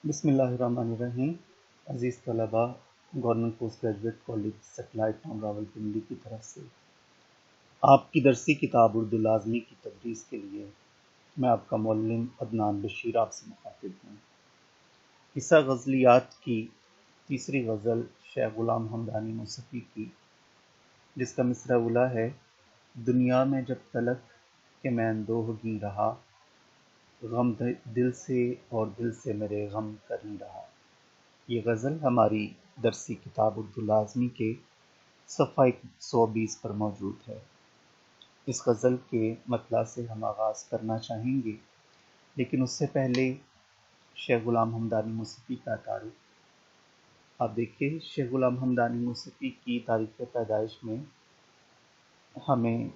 بسم اللہ الرحمن الرحیم۔ عزیز طلباء، government post graduate college satellite town Rawalpindi کی طرف سے آپ کی درسی کتاب اردو لازمی کی تدریس کے لیے میں آپ کا معلم عدنان بشیر آپ سے مخاطب ہوں۔ حصہ غزلیات کی تیسری غزل شیخ غلام حمدانی موسفی کی، جس کا مصرع اولی ہے: دنیا میں جب تلک کہ میں اندوہگیں رہا، غم دل سے اور دل سے میرے غم کریں رہا۔ یہ غزل ہماری درسی کتاب اردو لازمی کے صفحہ 120 پر موجود ہے۔ اس غزل کے مطلع سے ہم آغاز کرنا چاہیں گے، لیکن اس سے پہلے شیخ غلام حمدانی موسفی کا تعارف۔ آپ دیکھیے، شیخ غلام حمدانی موسفی کی تاریخ پیدائش میں ہمیں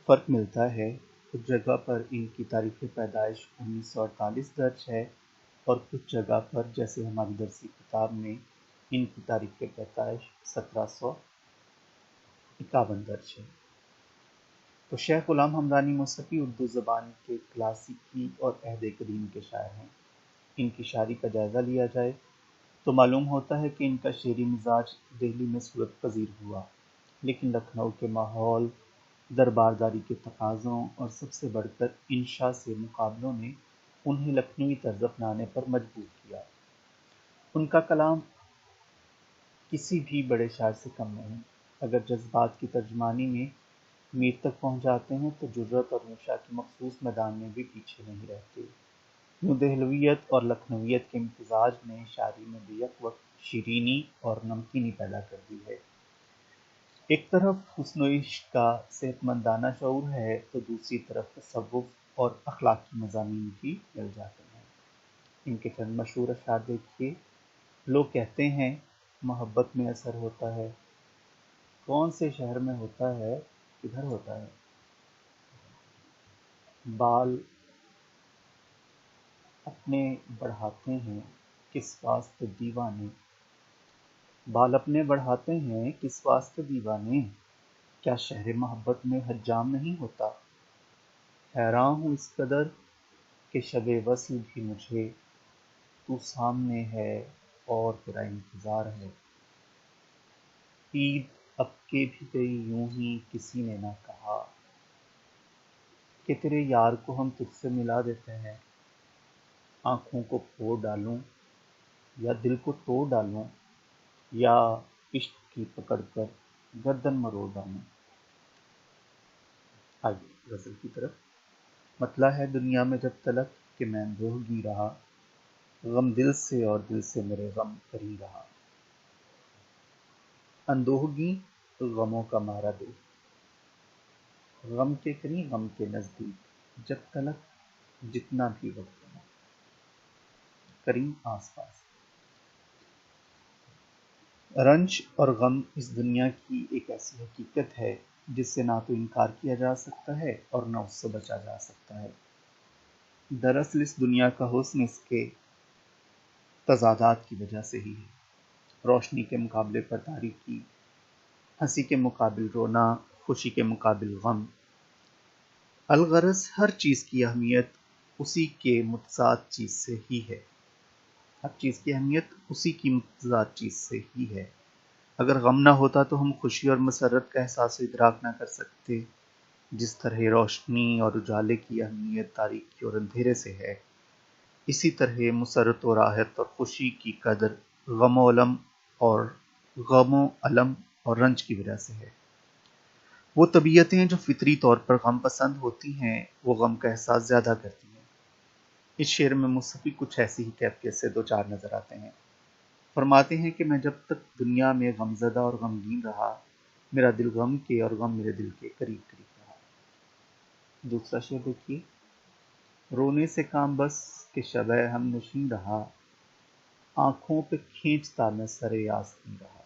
فرق ملتا ہے۔ کچھ جگہ پر ان کی تاریخ پیدائش 1948 درج ہے، اور کچھ جگہ پر جیسے ہماری درسی کتاب میں ان کی تاریخ پیدائش 1751 درج ہے۔ تو شیخ غلام حمدانی موسفی اردو زبان کے کلاسیکی اور عہد قدیم کے شاعر ہیں۔ ان کی شاعری کا جائزہ لیا جائے تو معلوم ہوتا ہے کہ ان کا شعری مزاج دہلی میں صورت پذیر ہوا، لیکن لکھنؤ کے ماحول، دربارداری کے تقاضوں اور سب سے بڑھ کر انشا سے مقابلوں نے انہیں لکھنوی طرز اپنانے پر مجبور کیا۔ ان کا کلام کسی بھی بڑے شاعر سے کم نہیں۔ اگر جذبات کی ترجمانی میں میر تک پہنچ جاتے ہیں تو جرأت اور انشا کے مخصوص میدان میں بھی پیچھے نہیں رہتے۔ یوں دہلویت اور لکھنویت کے امتزاج نے شاعری میں بیک وقت شیرینی اور نمکینی پیدا کر دی ہے۔ ایک طرف حسن و عشق کا صحت مندانہ شعور ہے تو دوسری طرف تصوف اور اخلاقی مضامین بھی مل جاتے ہیں۔ ان کے چند مشہور اشعار دیکھیے: لوگ کہتے ہیں محبت میں اثر ہوتا ہے، کون سے شہر میں ہوتا ہے، کدھر ہوتا ہے۔ بال اپنے بڑھاتے ہیں کس واسطے دیوانے، بال اپنے بڑھاتے ہیں کس واسطے دیوانے، کیا شہر محبت میں حجام نہیں ہوتا۔ حیراں ہوں اس قدر کہ شب وصل بھی مجھے تو سامنے ہے اور تیرا انتظار ہے۔ عید اب کے بھی گئی یوں ہی کسی نے نہ کہا، کہ تیرے یار کو ہم تجھ سے ملا دیتے ہیں۔ آنکھوں کو پھوڑ ڈالوں یا دل کو توڑ ڈالوں، یا عشق کی پکڑ کر گردن مروڑ ڈالوں۔ آئیے غزل کی طرف۔ مطلع ہے: دنیا میں جب تلک کہ میں اندوہگیں رہا، غم دل سے اور دل سے میرے غم کریں رہا۔ اندوہگیں غموں کا مارا دل، غم کے قریب غم کے نزدیک، جب تلک جتنا بھی وقت ہو، کریں آس پاس۔ رنج اور غم اس دنیا کی ایک ایسی حقیقت ہے جس سے نہ تو انکار کیا جا سکتا ہے اور نہ اس سے بچا جا سکتا ہے۔ دراصل اس دنیا کا حسن اس کے تضادات کی وجہ سے ہی ہے۔ روشنی کے مقابلے پر تاریکی، ہنسی کے مقابل رونا، خوشی کے مقابل غم۔ الغرض ہر چیز کی اہمیت اسی کے متضاد چیز سے ہی ہے۔ ہر چیز کی اہمیت اسی کی متضاد چیز سے ہی ہے۔ اگر غم نہ ہوتا تو ہم خوشی اور مسرت کا احساس و ادراک نہ کر سکتے۔ جس طرح روشنی اور اجالے کی اہمیت تاریکی اور اندھیرے سے ہے، اسی طرح مسرت و راحت اور خوشی کی قدر غم و علم اور رنج کی وجہ سے ہے۔ وہ طبیعتیں جو فطری طور پر غم پسند ہوتی ہیں، وہ غم کا احساس زیادہ کرتی ہیں۔ اس شعر میں موسفی کچھ ایسی ہی کیفیت سے دوچار نظر آتے ہیں۔ فرماتے ہیں کہ میں جب تک دنیا میں غمزدہ اور غمگین رہا، میرا دل غم کے اور غم میرے دل کے قریب قریب رہا۔ دوسرا شعر دیکھیے: رونے سے کام بس کہ شبِ ہم نشیں رہا، آنکھوں پہ کھینچتا میں سر آستین رہا۔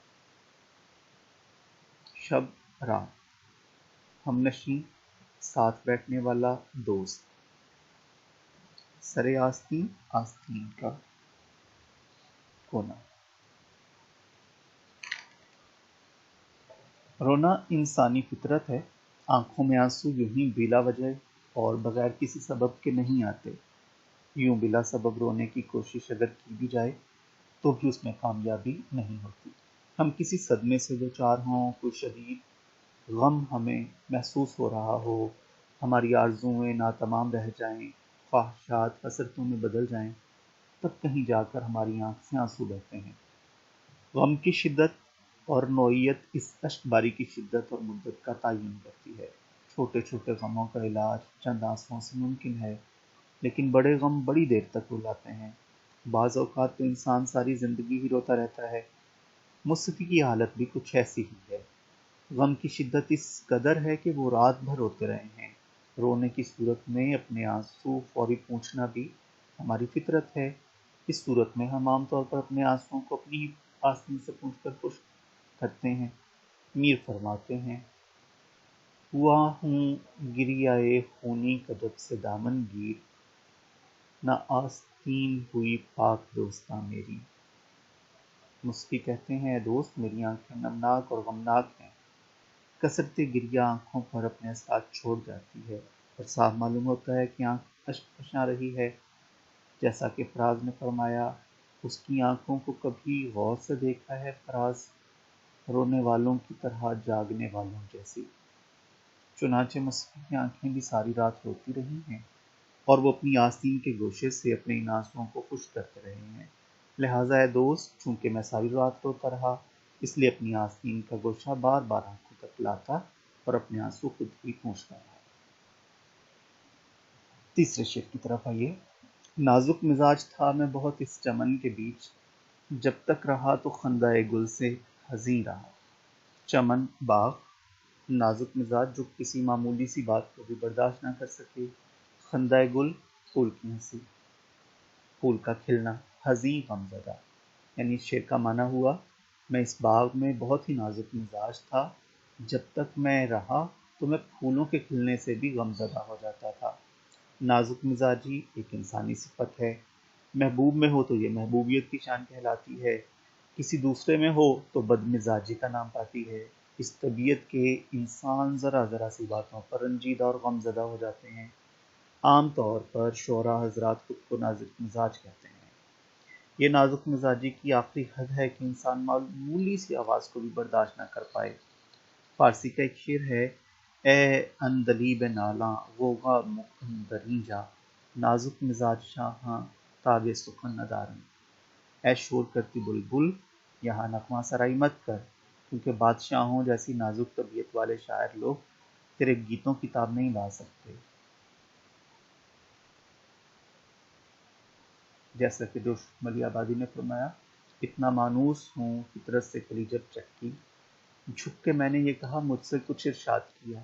شب رات، ہم نشیں ساتھ بیٹھنے والا دوست، سر آستین آستین کا کونا۔ رونا انسانی فطرت ہے۔ آنکھوں میں آنسو یوں ہی بلا وجہ اور بغیر کسی سبب کے نہیں آتے۔ یوں بلا سبب رونے کی کوشش اگر کی بھی جائے تو بھی اس میں کامیابی نہیں ہوتی۔ ہم کسی صدمے سے دوچار ہوں، کوئی شدید غم ہمیں محسوس ہو رہا ہو، ہماری آرزوئیں ناتمام رہ جائیں، خواہشات حسرتوں میں بدل جائیں، تب کہیں جا کر ہماری آنکھ سے آنسو بہتے ہیں۔ غم کی شدت اور نوعیت اس اشک باری کی شدت اور مدت کا تعین کرتی ہے۔ چھوٹے چھوٹے غموں کا علاج چند آنسوؤں سے ممکن ہے، لیکن بڑے غم بڑی دیر تک رلاتے ہیں۔ بعض اوقات تو انسان ساری زندگی ہی روتا رہتا ہے۔ مصطفی کی حالت بھی کچھ ایسی ہی ہے۔ غم کی شدت اس قدر ہے کہ وہ رات بھر روتے رہے ہیں۔ رونے کی صورت میں اپنے آنسو فوری پوچھنا بھی ہماری فطرت ہے۔ اس صورت میں ہم عام طور پر اپنے آنسوؤں کو اپنی آستین سے پوچھ کر خشک کرتے ہیں۔ میر فرماتے ہیں، ہوا ہوں گریہائے خونی کا جب سے دامن گیر، نہ آستین ہوئی پاک دوستاں میری۔ مصطفی کہتے ہیں، اے دوست، میری آنکھیں نمناک اور غمناک ہیں۔ کثرت گریہ آنکھوں پر اپنے اثرات چھوڑ جاتی ہے اور صاف معلوم ہوتا ہے کہ آنکھ اشک فشاں رہی ہے۔ جیسا کہ فراز نے فرمایا، اس کی آنکھوں کو کبھی غور سے دیکھا ہے فراز، رونے والوں کی طرح جاگنے والوں جیسی۔ چنانچہ مصطفی کی آنکھیں بھی ساری رات روتی رہی ہیں اور وہ اپنی آستین کے گوشے سے اپنے ان آنسوؤں کو خشک کرتے رہے ہیں۔ لہٰذا اے دوست، چونکہ میں ساری رات روتا رہا، اس لیے اپنی آستین کا گوشہ بار بار آنکھوں تک لاتا اور اپنے آنسو خود ہی پونچھتا رہا۔ تیسرے شعر کی طرف آئیے۔ نازک مزاج تھا میں بہت اس چمن کے بیچ، جب تک رہا تو خندہ گل سے حزین رہا۔ چمن، باغ، نازک مزاج جو کسی معمولی سی بات کو بھی برداشت نہ کر سکے، خندہ گل، پھول کی ہنسی، پھول کا کھلنا، حزین، غمزدہ، یعنی اس شعر کا معنی ہوا، میں اس باغ میں بہت ہی نازک مزاج تھا، جب تک میں رہا تو میں پھولوں کے کھلنے سے بھی غمزدہ ہو جاتا تھا۔ نازک مزاجی ایک انسانی صفت ہے، محبوب میں ہو تو یہ محبوبیت کی شان کہلاتی ہے، کسی دوسرے میں ہو تو بد مزاجی کا نام پاتی ہے۔ اس طبیعت کے انسان ذرا ذرا سی باتوں پر رنجیدہ اور غمزدہ ہو جاتے ہیں۔ عام طور پر شعراء حضرات خود کو نازک مزاج کہتے ہیں۔ یہ نازک مزاجی کی آخری حد ہے کہ انسان معمولی سی آواز کو بھی برداشت نہ کر پائے۔ فارسی کا ایک شعر ہے، اے اندلیب نالاں غوغا مکندریں جا، نازک مزاج شاہاں تاب سخن نداریں۔ اے شور کرتی بلبل، یہاں نغمہ سرائی مت کر، کیونکہ بادشاہوں جیسی نازک طبیعت والے شاعر لوگ تیرے گیتوں کی تاب نہیں لا سکتے۔ جیسا کہ جوشف ملی آبادی نے فرمایا، اتنا مانوس ہوں فطرت سے کلی جب چکی، جھک کے میں نے یہ کہا مجھ سے کچھ ارشاد کیا۔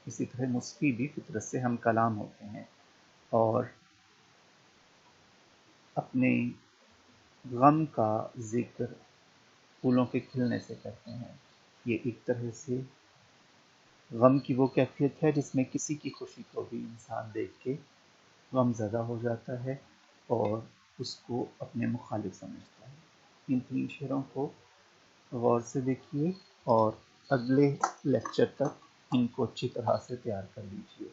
اسی طرح مصطفی بھی فطرت سے ہم کلام ہوتے ہیں اور اپنے غم کا ذکر پھولوں کے کھلنے سے کرتے ہیں۔ یہ ایک طرح سے غم کی وہ کیفیت ہے جس میں کسی کی خوشی کو بھی انسان دیکھ کے غم زدہ ہو جاتا ہے اور اس کو اپنے مخالف سمجھتا ہے۔ ان تین شعروں کو غور سے دیکھیے اور اگلے لیکچر تک ان کو اچھی طرح سے تیار کر لیجیے۔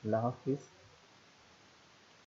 اللہ حافظ۔